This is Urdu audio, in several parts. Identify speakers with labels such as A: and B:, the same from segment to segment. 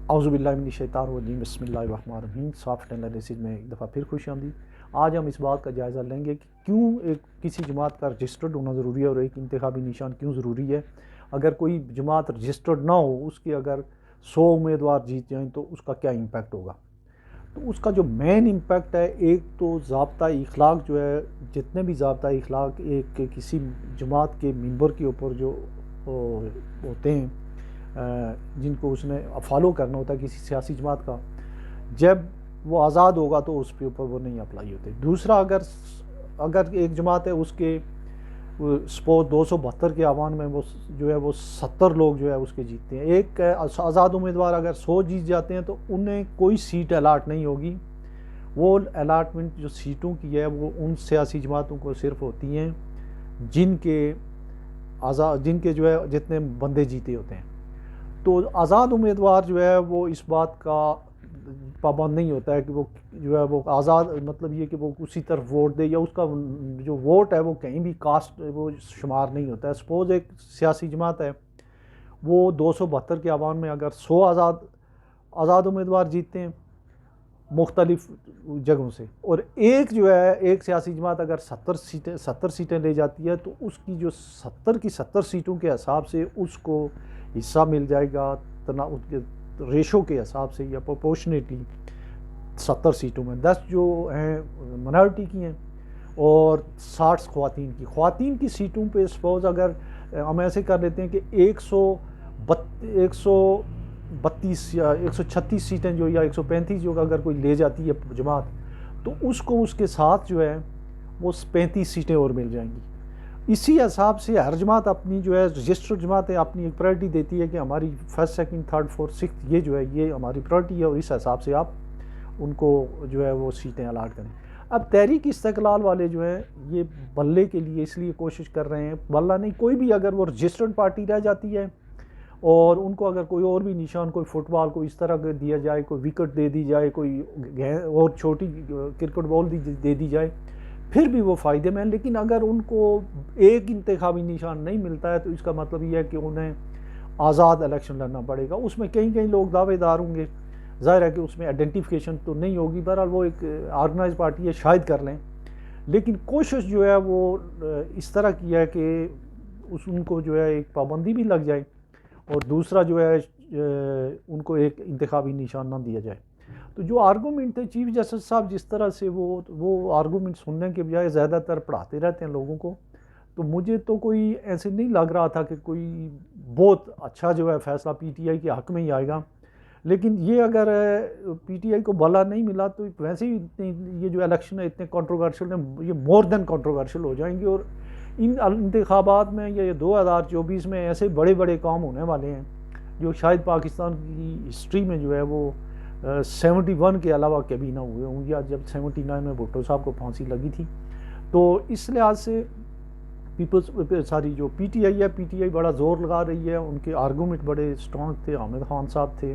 A: اعوذ باللہ من الشیطان الرجیم، بسم اللہ الرحمن الرحیم۔ سافٹ انالیسز میں ایک دفعہ پھر خوش آمدید۔ آج ہم اس بات کا جائزہ لیں گے کہ کیوں کسی جماعت کا رجسٹرڈ ہونا ضروری ہے اور ایک انتخابی نشان کیوں ضروری ہے۔ اگر کوئی جماعت رجسٹرڈ نہ ہو، اس کے اگر 100 امیدوار جیت جائیں تو اس کا کیا امپیکٹ ہوگا۔ تو اس کا جو مین امپیکٹ ہے، ایک تو ضابطہ اخلاق جو ہے، جتنے بھی ضابطہ اخلاق ایک کسی جماعت کے ممبر کے اوپر جو ہوتے ہیں، جن کو اس نے فالو کرنا ہوتا ہے کسی سیاسی جماعت کا، جب وہ آزاد ہوگا تو اس کے اوپر وہ نہیں اپلائی ہوتے۔ دوسرا، اگر ایک جماعت ہے، اس کے سپوز 272 کے ایوان میں وہ جو ہے وہ 70 لوگ جو ہے اس کے جیتتے ہیں۔ ایک آزاد امیدوار اگر 100 جیت جاتے ہیں تو انہیں کوئی سیٹ الاٹ نہیں ہوگی۔ وہ الاٹمنٹ جو سیٹوں کی ہے وہ ان سیاسی جماعتوں کو صرف ہوتی ہیں جن کے جو ہے جتنے بندے جیتے ہوتے ہیں۔ تو آزاد امیدوار جو ہے وہ اس بات کا پابند نہیں ہوتا ہے کہ وہ جو ہے وہ آزاد، مطلب یہ کہ وہ اسی طرف ووٹ دے، یا اس کا جو ووٹ ہے وہ کہیں بھی کاسٹ وہ شمار نہیں ہوتا ہے۔ سپوز ایک سیاسی جماعت ہے، وہ 272 کے ایوان میں اگر 100 آزاد امیدوار جیتتے ہیں مختلف جگہوں سے، اور ایک سیاسی جماعت اگر 70 سیٹیں لے جاتی ہے، تو اس کی جو 70 کی 70 سیٹوں کے حساب سے اس کو حصہ مل جائے گا، اس کے ریشو کے حساب سے یا پروپورشنیٹلی 70 سیٹوں میں 10 جو ہیں منارٹی کی ہیں اور 60 خواتین کی سیٹوں پہ سپوز اگر ہم ایسے کر لیتے ہیں کہ 132 یا 136 سیٹیں جو یا 135 جو اگر کوئی لے جاتی ہے جماعت، تو اس کو اس کے ساتھ جو ہے وہ 35 سیٹیں اور مل جائیں گی۔ اسی حساب سے ہر جماعت اپنی جو ہے رجسٹرڈ جماعتیں اپنی ایک پرائرٹی دیتی ہے کہ ہماری فرسٹ، سیکنڈ، تھرڈ، فورتھ، سکسth یہ جو ہے یہ ہماری پرائرٹی ہے، اور اس حساب سے آپ ان کو جو ہے وہ سیٹیں الاٹ کریں۔ اب تحریک استقلال والے جو ہیں یہ بلے کے لیے اس لیے کوشش کر رہے ہیں، بلہ نہیں، کوئی بھی اگر وہ رجسٹرڈ پارٹی رہ جاتی ہے اور ان کو اگر کوئی اور بھی نشان، کوئی فٹ بال کو اس طرح دیا جائے، کوئی وکٹ دے دی جائے، کوئی اور چھوٹی کرکٹ بال دے دی جائے، پھر بھی وہ فائدے میں ہیں۔ لیکن اگر ان کو ایک انتخابی نشان نہیں ملتا ہے تو اس کا مطلب یہ ہے کہ انہیں آزاد الیکشن لڑنا پڑے گا۔ اس میں کئی لوگ دعوے دار ہوں گے، ظاہر ہے کہ اس میں آئیڈینٹیفیکیشن تو نہیں ہوگی، بہرحال وہ ایک آرگنائز پارٹی ہے، شاید کر لیں، لیکن کوشش جو ہے وہ اس طرح کی ہے کہ ان کو جو ہے ایک پابندی بھی لگ جائے، اور دوسرا جو ہے ان کو ایک انتخابی نشان نہ دیا جائے۔ تو جو آرگومنٹ ہے چیف جسٹس صاحب جس طرح سے وہ آرگومنٹ سننے کے بجائے زیادہ تر پڑھاتے رہتے ہیں لوگوں کو، تو مجھے تو کوئی ایسے نہیں لگ رہا تھا کہ کوئی بہت اچھا جو ہے فیصلہ پی ٹی آئی کے حق میں ہی آئے گا۔ لیکن یہ اگر پی ٹی آئی کو بلا نہیں ملا تو ویسے ہی یہ جو الیکشن ہے اتنے کنٹروورشل ہیں، یہ مور دین کنٹروورشل ہو جائیں گے، اور ان انتخابات میں یہ 2024 میں ایسے بڑے کام ہونے والے ہیں جو شاید پاکستان کی ہسٹری میں جو ہے وہ 71 کے علاوہ کبھی نہ ہوئے ہوں، یا جب 79 میں بھٹو صاحب کو پھانسی لگی تھی۔ تو اس لحاظ سے جو پی ٹی آئی بڑا زور لگا رہی ہے، ان کے آرگومنٹ بڑے اسٹرانگ تھے، حامد خان صاحب تھے،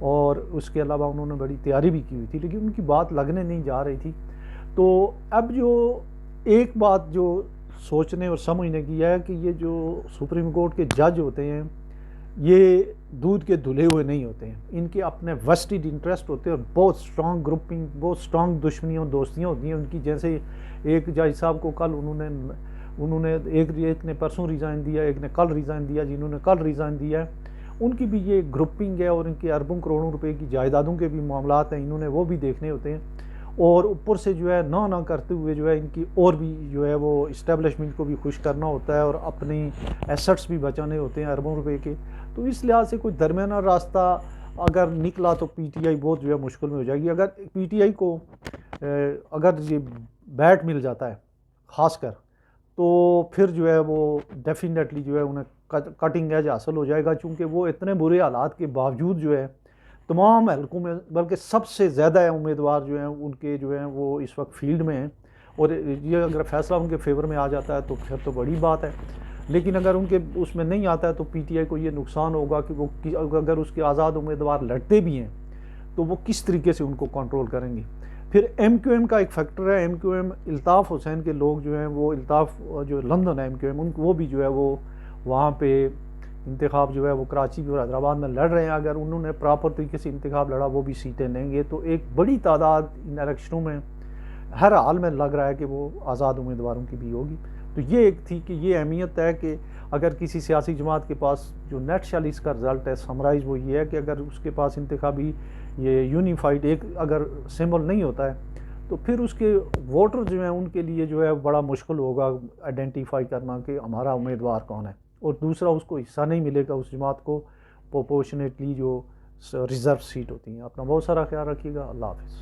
A: اور اس کے علاوہ انہوں نے بڑی تیاری بھی کی ہوئی تھی، لیکن ان کی بات لگنے نہیں جا رہی تھی۔ تو اب جو ایک بات جو سوچنے اور سمجھنے کی ہے کہ یہ جو سپریم کورٹ کے جج ہوتے ہیں یہ دودھ کے دھلے ہوئے نہیں ہوتے ہیں، ان کے اپنے ویسٹڈ انٹرسٹ ہوتے ہیں، اور بہت اسٹرانگ گروپنگ، بہت اسٹرانگ دشمنیاں دوستیاں ہوتی ہیں ان کی۔ جیسے ایک جج صاحب کو کل انہوں نے ایک نے پرسوں ریزائن دیا، ایک نے کل ریزائن دیا، جنہوں نے کل ریزائن دیا ہے ان کی بھی یہ گروپنگ ہے، اور ان کے اربوں کروڑوں روپے کی جائیدادوں کے بھی معاملات ہیں، انہوں نے وہ بھی دیکھنے ہوتے ہیں، اور اوپر سے جو ہے نہ کرتے ہوئے جو ہے ان کی اور بھی جو ہے وہ اسٹیبلشمنٹ کو بھی خوش کرنا ہوتا ہے، اور اپنی ایسٹس بھی بچانے ہوتے ہیں اربوں روپے کے۔ تو اس لحاظ سے کوئی درمیانہ راستہ اگر نکلا تو پی ٹی آئی بہت جو ہے مشکل میں ہو جائے گی۔ اگر پی ٹی آئی کو اگر یہ بیٹ مل جاتا ہے خاص کر، تو پھر جو ہے وہ ڈیفینیٹلی جو ہے انہیں کٹنگ ایج حاصل ہو جائے گا، چونکہ وہ اتنے برے حالات کے باوجود جو ہے تمام حلقوں میں، بلکہ سب سے زیادہ امیدوار جو ہیں ان کے جو ہیں وہ اس وقت فیلڈ میں ہیں، اور یہ اگر فیصلہ ان کے فیور میں آ جاتا ہے تو پھر تو بڑی بات ہے۔ لیکن اگر ان کے اس میں نہیں آتا ہے تو پی ٹی آئی کو یہ نقصان ہوگا کہ وہ اگر اس کے آزاد امیدوار لڑتے بھی ہیں تو وہ کس طریقے سے ان کو کنٹرول کریں گے۔ پھر ایم کیو ایم کا ایک فیکٹر ہے، M Q M Altaf Hussain کے لوگ جو ہیں وہ الطاف جو لندن ہے ایم کیو ایم، وہ بھی جو ہے وہ وہاں پہ انتخاب جو ہے وہ کراچی اور حیدرآباد میں لڑ رہے ہیں، اگر انہوں نے پراپر طریقے سے انتخاب لڑا وہ بھی سیٹیں لیں گے، تو ایک بڑی تعداد ان الیکشنوں میں ہر حال میں لگ رہا ہے کہ وہ آزاد امیدواروں کی بھی ہوگی۔ تو یہ ایک تھی کہ یہ اہمیت ہے کہ اگر کسی سیاسی جماعت کے پاس جو نیٹ شل اس کا رزلٹ ہے سمرائز وہ یہ ہے کہ اگر اس کے پاس انتخابی یہ یونیفائڈ ایک اگر سمبل نہیں ہوتا ہے تو پھر اس کے ووٹر جو ہیں ان کے لیے جو ہے بڑا مشکل ہوگا آئیڈینٹیفائی کرنا کہ ہمارا امیدوار کون ہے، اور دوسرا اس کو حصہ نہیں ملے گا اس جماعت کو پروپورشنیٹلی جو ریزرو سیٹ ہوتی ہیں۔ اپنا بہت سارا خیال رکھیے گا، اللہ حافظ۔